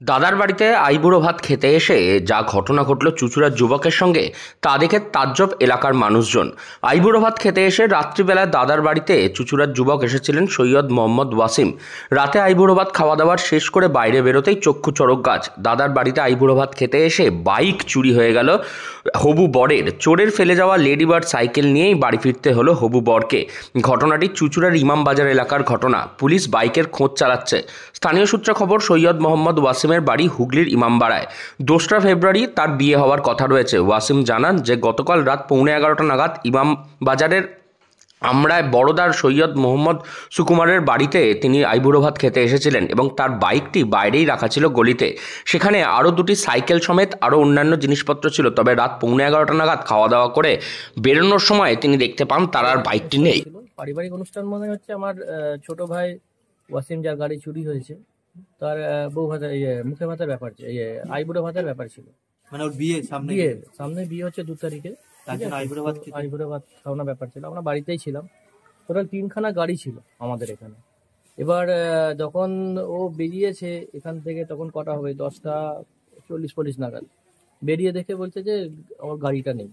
দাদার বাড়িতে আইবুড়ো ভাত খেতে এসে যা ঘটনা ঘটল চুঁচুড়ার যুবকের সঙ্গে তা দেখে তাজ্জব এলাকার মানুষজন। আইবুড়ো ভাত খেতে এসে রাত্রিবেলায় দাদার বাড়িতে চুঁচুড়ার যুবক এসেছিলেন সৈয়দ মোহাম্মদ ওয়াসিম। রাতে আইবুড়ো ভাত খাওয়া দাওয়ার শেষ করে বাইরে বেরোতেই চক্ষু চড়ক গাছ। দাদার বাড়িতে আইবুড়ো ভাত খেতে এসে বাইক চুরি হয়ে গেল হবু বরের। চোরের ফেলে যাওয়া লেডিবার্ড সাইকেল নিয়েই বাড়ি ফিরতে হলো হবু বরকে। ঘটনাটি চুঁচুড়ার ইমামবাজার এলাকার ঘটনা। পুলিশ বাইকের খোঁজ চালাচ্ছে। স্থানীয় সূত্রে খবর, সৈয়দ মোহাম্মদ ওয়াসিমের বাড়ি হুগলির ইমামবাড়ায়। 2রা ফেব্রুয়ারি তার বিয়ে হওয়ার কথা রয়েছে। ওয়াসিম জানান যে গতকাল রাত 11:15 নাগাদ ইমামবাজারের আমরায় বড়দার সৈয়দ মোহাম্মদ সুকুমারের বাড়িতে তিনি আইবুড়ো ভাত খেতে এসেছিলেন এবং তার বাইকটি বাইরেই রাখা ছিল গলিতে। সেখানে আরও 2টি সাইকেল সমেত আরও অন্যান্য জিনিসপত্র ছিল। তবে রাত 11:15 নাগাদ খাওয়া দাওয়া করে বেরোনোর সময় তিনি দেখতে পান তার আর বাইকটি নেই। পারিবারিক অনুষ্ঠান মনে হচ্ছে আমার ছোট ভাই ওয়াসিম, যার গাড়ি চুরি হয়েছে, তার বউ ভাতের মুখে ভাতের ব্যাপার, আইবুড়ো ভাতের ব্যাপার ছিল। মানে ওর বিয়ে সামনে সামনে বিয়ে হচ্ছে 2 তারিখে। তার জন্য আইবুড়ো ভাত খাওয়ানোর ব্যাপার ছিল। আমরা বাড়িতেই ছিলাম। টোটাল 3খানা গাড়ি ছিল আমাদের এখানে। এবার যখন ও বেরিয়েছে এখান থেকে, তখন কটা হবে, 10টা 40-45 নাগাদ বেরিয়ে দেখে বলছে যে আমার গাড়িটা নেই।